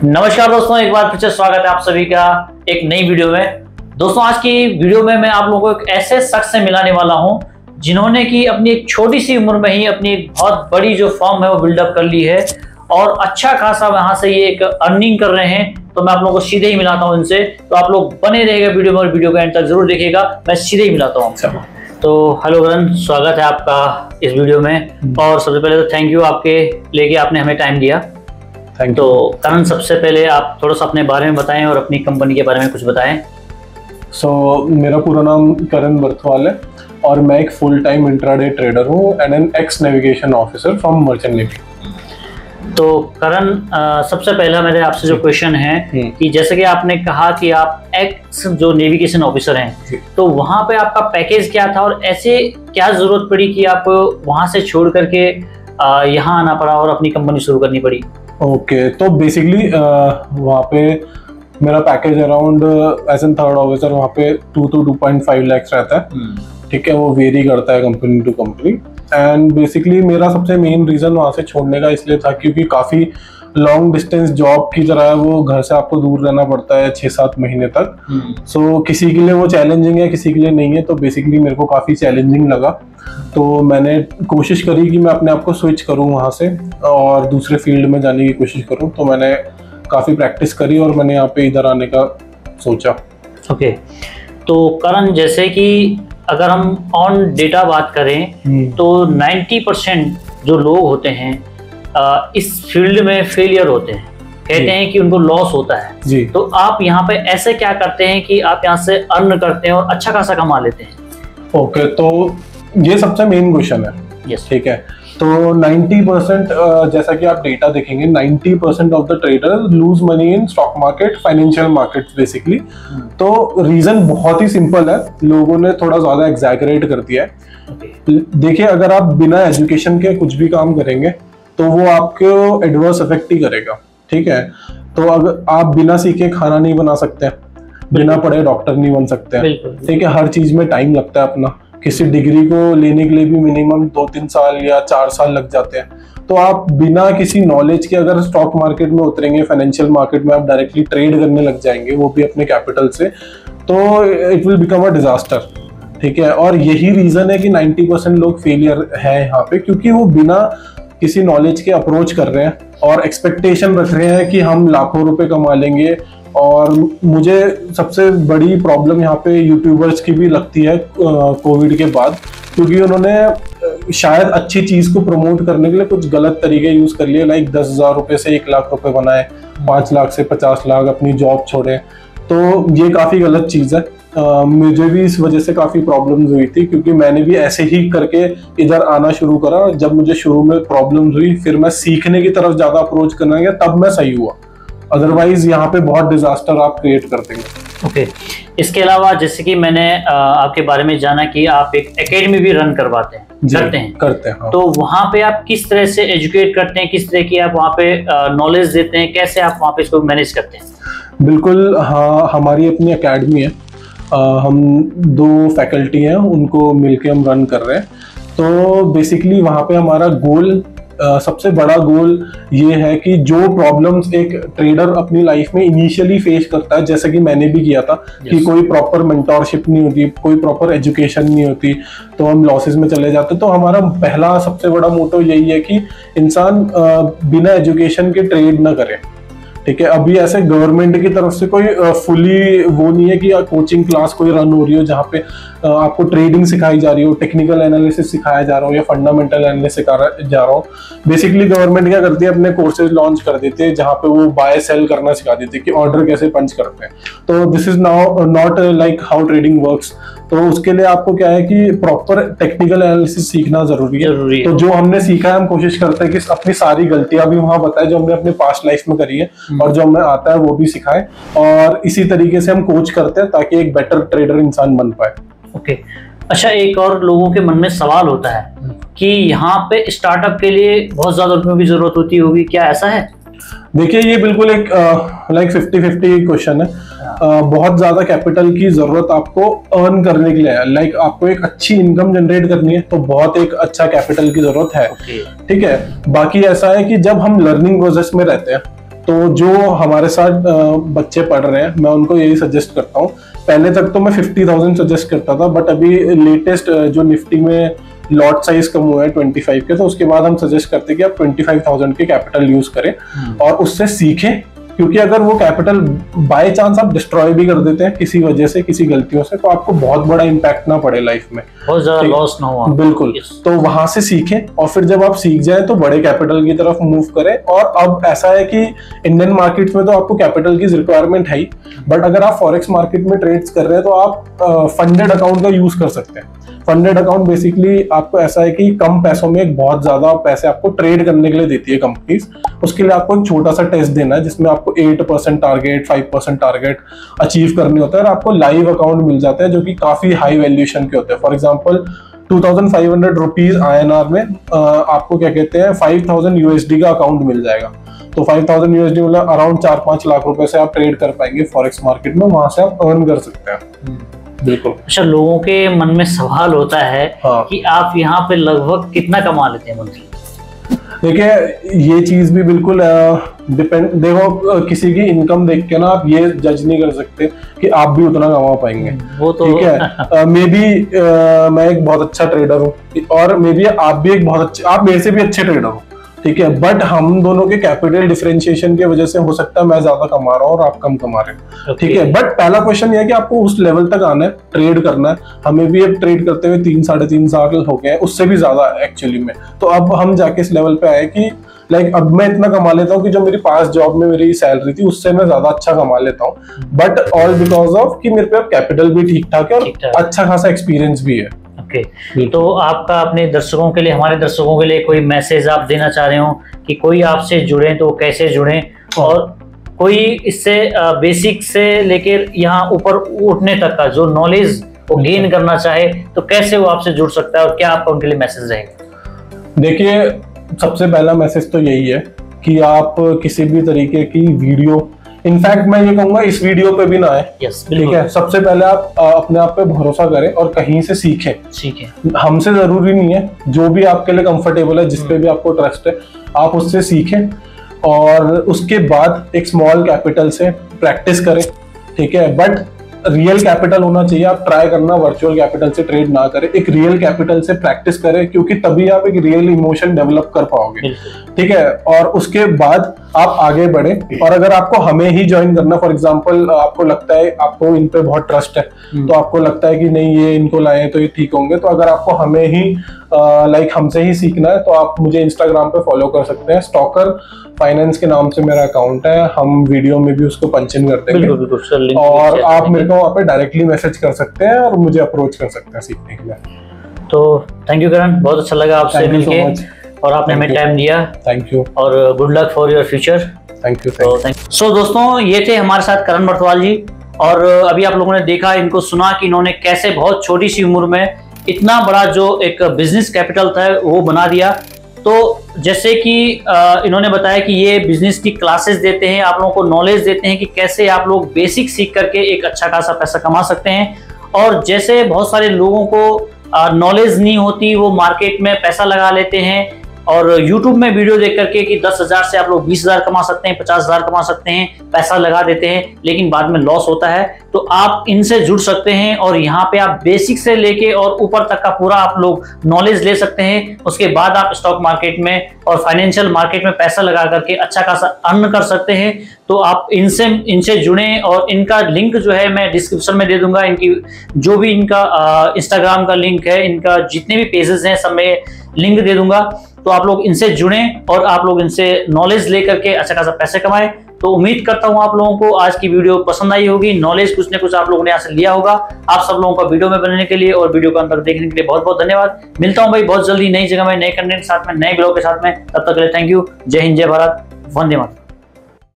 नमस्कार दोस्तों, एक बार फिर से स्वागत है आप सभी का एक नई वीडियो में। दोस्तों, आज की वीडियो में मैं आप लोगों को एक ऐसे शख्स से मिलाने वाला हूं जिन्होंने की अपनी एक छोटी सी उम्र में ही अपनी एक बहुत बड़ी जो फॉर्म है वो बिल्डअप कर ली है और अच्छा खासा वहां से ये एक अर्निंग कर रहे हैं। तो मैं आप लोगों को सीधे ही मिलाता हूं इनसे, तो आप लोग बने रहेगा वीडियो में और वीडियो का एंड तक जरूर देखिएगा। मैं सीधे ही मिलाता हूँ। तो हेलो करण, स्वागत है आपका इस वीडियो में। और सबसे पहले तो थैंक यू आपके लेके आपने हमें टाइम दिया। तो करण, सबसे पहले आप थोड़ा सा अपने बारे में बताएं और अपनी कंपनी के बारे में कुछ बताएं। मेरा पूरा नाम करण बर्थवाल है और मैं एक फुल टाइम इंट्राडे ट्रेडर हूँ and an ex navigation officer from merchant navy. तो करण, सबसे पहला मेरे आपसे जो क्वेश्चन है कि जैसे कि आपने कहा कि आप एक्स जो नेविगेशन ऑफिसर हैं, तो वहाँ पे आपका पैकेज क्या था और ऐसे क्या जरूरत पड़ी कि आप वहाँ से छोड़ करके यहाँ आना पड़ा और अपनी कंपनी शुरू करनी पड़ी? ओके, तो बेसिकली वहाँ पे मेरा package around as an third officer वहाँ पे 2 to 2.5 लाख रहता है। ठीक है, वो वेरी करता है company to company. And basically मेरा सबसे मेन रीज़न वहाँ से छोड़ने का इसलिए था क्योंकि काफ़ी लॉन्ग डिस्टेंस जॉब की तरह है, वो घर से आपको दूर रहना पड़ता है 6-7 महीने तक। सो किसी के लिए वो चैलेंजिंग है, किसी के लिए नहीं है। तो बेसिकली मेरे को काफ़ी चैलेंजिंग लगा, तो मैंने कोशिश करी कि मैं अपने आप को स्विच करूं वहाँ से और दूसरे फील्ड में जाने की कोशिश करूं। तो मैंने काफ़ी प्रैक्टिस करी और मैंने यहाँ पे इधर आने का सोचा। ओके, तो करण, जैसे कि अगर हम ऑन डेटा बात करें तो 90% जो लोग होते हैं इस फील्ड में फेलियर होते हैं, कहते हैं कि उनको लॉस होता है जी। तो आप यहाँ पे ऐसे क्या करते हैं कि आप यहाँ से अर्न करते हैं और अच्छा खासा कमा लेते हैं? ओके, तो ये सबसे मेन क्वेश्चन है। yes. ठीक है, तो 90% जैसा कि आप डेटा देखेंगे 90% of the trader lose money in stock market, financial market basically. तो रीजन बहुत ही सिंपल है, लोगों ने थोड़ा ज्यादा एग्जैगरेट कर दिया है। देखिए, अगर आप बिना एजुकेशन के कुछ भी काम करेंगे तो वो आपको एडवर्स इफेक्ट ही करेगा। ठीक है, तो अगर आप बिना सीखे खाना नहीं बना सकते, बिना पढ़े डॉक्टर नहीं बन सकते। ठीक है, हर चीज में टाइम लगता है अपना। किसी डिग्री को लेने के लिए भी मिनिमम 2-3 साल या 4 साल लग जाते हैं। तो आप बिना किसी नॉलेज के अगर स्टॉक मार्केट में उतरेंगे, फाइनेंशियल मार्केट में आप डायरेक्टली ट्रेड करने लग जाएंगे, वो भी अपने कैपिटल से, तो it will become a disaster. ठीक है, और यही रीजन है कि 90% लोग फेलियर है यहाँ पे, क्योंकि वो बिना किसी नॉलेज के अप्रोच कर रहे हैं और एक्सपेक्टेशन रख रहे हैं कि हम लाखों रुपए कमा लेंगे। और मुझे सबसे बड़ी प्रॉब्लम यहाँ पे यूट्यूबर्स की भी लगती है कोविड के बाद, क्योंकि उन्होंने शायद अच्छी चीज को प्रमोट करने के लिए कुछ गलत तरीके यूज कर लिए। लाइक 10,000 रुपए से 1 लाख रुपए बनाए, 5 लाख से 50 लाख, अपनी जॉब छोड़े। तो ये काफी गलत चीज है। मुझे भी इस वजह से काफी प्रॉब्लम्स हुई थी, क्योंकि मैंने भी ऐसे ही करके इधर आना शुरू करा। जब मुझे शुरू में प्रॉब्लम्स हुई, फिर मैं सीखने की तरफ ज्यादा अप्रोच करने गया, तब मैं सही हुआ। अदरवाइज यहाँ पे बहुत डिजास्टर आप क्रिएट कर देंगे। ओके, इसके अलावा जैसे कि मैंने आपके बारे में जाना कि आप एक एकेडमी भी रन करते हैं। हाँ। तो वहाँ पे आप किस तरह से एजुकेट करते हैं, किस तरह की आप वहाँ पे नॉलेज देते हैं, कैसे आप वहाँ पे इसको मैनेज करते हैं? बिल्कुल, हाँ, हमारी अपनी एकेडमी है। हम 2 फैकल्टी हैं, उनको मिलके हम रन कर रहे हैं। तो बेसिकली वहाँ पे हमारा गोल, सबसे बड़ा गोल ये है कि जो प्रॉब्लम्स एक ट्रेडर अपनी लाइफ में इनिशियली फेस करता है, जैसे कि मैंने भी किया था, कि कोई प्रॉपर मेंटोरशिप नहीं होती, कोई प्रॉपर एजुकेशन नहीं होती, तो हम लॉसेस में चले जाते। तो हमारा पहला सबसे बड़ा मोटो यही है कि इंसान बिना एजुकेशन के ट्रेड ना करे। ठीक है, अभी ऐसे गवर्नमेंट की तरफ से कोई फुली वो नहीं है कि कोचिंग क्लास कोई रन हो रही हो जहाँ पे आपको ट्रेडिंग सिखाई जा रही हो, टेक्निकल एनालिसिस सिखाया जा रहा हो या फंडामेंटल एनालिसिस सिखाया जा रहा हो। बेसिकली गवर्नमेंट क्या करती है, अपने कोर्सेज लॉन्च कर देते हैं जहाँ पे वो बाय सेल करना सिखा देते हैं कि ऑर्डर कैसे पंच करते हैं। तो this is now not like how trading works. तो उसके लिए आपको क्या है कि प्रॉपर टेक्निकल एनालिसिस सीखना जरूरी है। तो जो हमने सीखा है, हम कोशिश करते हैं कि अपनी सारी गलतियां भी वहां बताएं जो हमने अपने पास्ट लाइफ में करी है, और जो हमें आता है वो भी सिखाएं। और इसी तरीके से हम कोच करते हैं ताकि एक बेटर ट्रेडर इंसान बन पाए। ओके, अच्छा, एक और लोगों के मन में सवाल होता है कि यहाँ पे स्टार्टअप के लिए बहुत ज्यादा रुपयों की जरूरत होती होगी, क्या ऐसा है? देखिए, ये बिल्कुल एक लाइक 50-50 क्वेश्चन है। बहुत ज्यादा कैपिटल की जरूरत आपको अर्न करने के लिए है। लाइक आपको एक अच्छी इनकम जनरेट करनी है तो बहुत एक अच्छा कैपिटल की जरूरत है। ठीक है, बाकी ऐसा है कि जब हम लर्निंग प्रोसेस में रहते हैं तो जो हमारे साथ बच्चे पढ़ रहे हैं, मैं उनको यही सजेस्ट करता हूँ। पहले तक तो मैं 50,000 सजेस्ट करता था, बट अभी लेटेस्ट जो निफ्टी में लॉट साइज कम हुआ है 25 के, तो उसके बाद हम सजेस्ट करते हैं कि आप 25,000 के कैपिटल यूज करें और उससे सीखें। क्योंकि अगर वो कैपिटल बाय चांस आप डिस्ट्रॉय भी कर देते हैं किसी वजह से, किसी गलतियों से, तो आपको बहुत बड़ा इंपैक्ट ना पड़े लाइफ में, बहुत ज्यादा लॉस ना हो। बिल्कुल। तो वहां से सीखें और फिर जब आप सीख जाए तो बड़े कैपिटल की तरफ मूव करें। और अब ऐसा है कि इंडियन मार्केट में तो आपको कैपिटल की रिक्वायरमेंट है ही, बट अगर आप फॉरेक्स मार्केट में ट्रेड्स कर रहे हैं तो आप फंडेड अकाउंट का यूज कर सकते हैं। फंडेड अकाउंट बेसिकली आपको ऐसा है कि कम पैसों में बहुत ज्यादा पैसे आपको ट्रेड करने के लिए देती है कंपनीज। उसके लिए आपको एक छोटा सा टेस्ट देना है जिसमें आपको 8% टारगेट, 5% टारगेट अचीव करने होता है और आपको लाइव अकाउंट मिल जाते हैं जो कि काफी हाई वैल्यूएशन के होते हैं। फॉर एग्जाम्पल 2500 रुपीज INR में आपको क्या कहते हैं 5000 USD का अकाउंट मिल जाएगा। तो 5000 USD मतलब अराउंड 4-5 लाख रुपए से आप ट्रेड कर पाएंगे फॉरेक्स मार्केट में, वहां से आप अर्न कर सकते हैं। बिल्कुल। अच्छा, लोगों के मन में सवाल होता है कि आप यहाँ पे लगभग कितना कमा लेते हैं मंथली? देखिए ये चीज भी बिल्कुल डिपेंड, देखो किसी की इनकम देख के ना आप ये जज नहीं कर सकते कि आप भी उतना कमा पाएंगे। वो तो ठीक है। मे बी मैं एक बहुत अच्छा ट्रेडर हूँ और मे बी आप भी एक बहुत अच्छे, आप मेरे से भी अच्छे ट्रेडर हो, ठीक है, बट हम दोनों के कैपिटल डिफरेंशिएशन की वजह से हो सकता है मैं ज्यादा कमा रहा हूँ और आप कम कमा रहे हैं। ठीक है, बट पहला क्वेश्चन ये है कि आपको उस लेवल तक आना है, ट्रेड करना है। हमें भी अब ट्रेड करते हुए 3-3.5 साल हो गए हैं, उससे भी ज्यादा एक्चुअली में। तो अब हम जाके इस लेवल पे आए कि लाइक अब मैं इतना कमा लेता हूँ कि जो मेरी पास जॉब में मेरी सैलरी थी उससे मैं ज्यादा अच्छा कमा लेता हूँ, बट ऑल बिकॉज ऑफ कि मेरे पे अब कैपिटल भी ठीक ठाक है और अच्छा खासा एक्सपीरियंस भी है। ओके, तो आपका अपने दर्शकों के लिए, हमारे दर्शकों के लिए कोई मैसेज आप देना चाह रहे हो कि कोई आपसे जुड़े तो कैसे जुड़े, और कोई इससे बेसिक से लेकर यहाँ ऊपर उठने तक का जो नॉलेज वो गेन करना चाहे तो कैसे वो आपसे जुड़ सकता है और क्या आपका उनके लिए मैसेज रहेगा? देखिए सबसे पहला मैसेज तो यही है कि आप किसी भी तरीके की वीडियो, इनफैक्ट मैं ये कहूंगा इस वीडियो पे भी ना आए। ठीक है, सबसे पहले आप अपने आप पे भरोसा करें और कहीं से सीखें। हमसे जरूरी नहीं है, जो भी आपके लिए कंफर्टेबल है, जिसपे भी आपको ट्रस्ट है, आप उससे सीखें और उसके बाद एक स्मॉल कैपिटल से प्रैक्टिस करें। ठीक है, बट रियल कैपिटल होना चाहिए। आप ट्राई करना वर्चुअल कैपिटल से ट्रेड ना करें, एक रियल कैपिटल से प्रैक्टिस करें, क्योंकि तभी आप एक रियल इमोशन डेवलप कर पाओगे। ठीक है, और उसके बाद आप आगे बढ़े। और अगर आपको हमें ही ज्वाइन करना, फॉर एग्जांपल आपको लगता है, आपको इन पे बहुत ट्रस्ट है, तो आपको लगता है कि नहीं ये इनको लाए तो ये ठीक होंगे, तो अगर आपको हमें ही लाइक हमसे ही सीखना है तो आप मुझे इंस्टाग्राम पे फॉलो कर सकते हैं। स्टॉकर फाइनेंस के नाम से मेरा अकाउंट है, हम वीडियो में भी उसको पंच इन कर देंगे और आप मेरे को वहाँ पे डायरेक्टली मैसेज कर सकते हैं और मुझे अप्रोच कर सकते हैं सीखने के लिए। तो थैंक यू करण, बहुत अच्छा लगा आपसे मिलके और आपने हमें टाइम दिया। थैंक यू और good luck for your future. Thank you. So दोस्तों, ये थे हमारे साथ करण बरथवाल जी, और अभी आप लोगों ने देखा, इनको सुना कि इन्होंने कैसे बहुत छोटी सी उम्र में इतना बड़ा जो एक बिजनेस कैपिटल था वो बना दिया। तो जैसे कि इन्होंने बताया कि ये बिजनेस की क्लासेस देते हैं, आप लोगों को नॉलेज देते हैं कि कैसे आप लोग बेसिक सीख करके एक अच्छा खासा पैसा कमा सकते हैं। और जैसे बहुत सारे लोगों को नॉलेज नहीं होती, वो मार्केट में पैसा लगा लेते हैं और YouTube में वीडियो देख करके कि 10,000 से आप लोग 20,000 कमा सकते हैं, 50,000 कमा सकते हैं, पैसा लगा देते हैं, लेकिन बाद में लॉस होता है। तो आप इनसे जुड़ सकते हैं और यहाँ पे आप बेसिक से लेके और ऊपर तक का पूरा आप लोग नॉलेज ले सकते हैं। उसके बाद आप स्टॉक मार्केट में और फाइनेंशियल मार्केट में पैसा लगा करके अच्छा खासा अर्न कर सकते हैं। तो आप इनसे जुड़ें और इनका लिंक जो है मैं डिस्क्रिप्शन में दे दूंगा। इनकी जो भी इनका इंस्टाग्राम का लिंक है, इनका जितने भी पेजेस हैं सब में लिंक दे दूंगा। तो आप लोग इनसे जुड़ें और आप लोग इनसे नॉलेज लेकर के अच्छा खासा पैसे कमाएं। तो उम्मीद करता हूं आप लोगों को आज की वीडियो पसंद आई होगी, नॉलेज कुछ न कुछ आप लोगों ने यहाँ से लिया होगा। आप सब लोगों का वीडियो में बनने के लिए और वीडियो को अंत तक देखने के लिए बहुत बहुत धन्यवाद। मिलता हूं भाई बहुत जल्दी नई जगह में, नए कंटेंट के साथ में, नए ब्लॉग के साथ में। तब तक के लिए थैंक यू। जय हिंद, जय भारत, वंदे मातरम।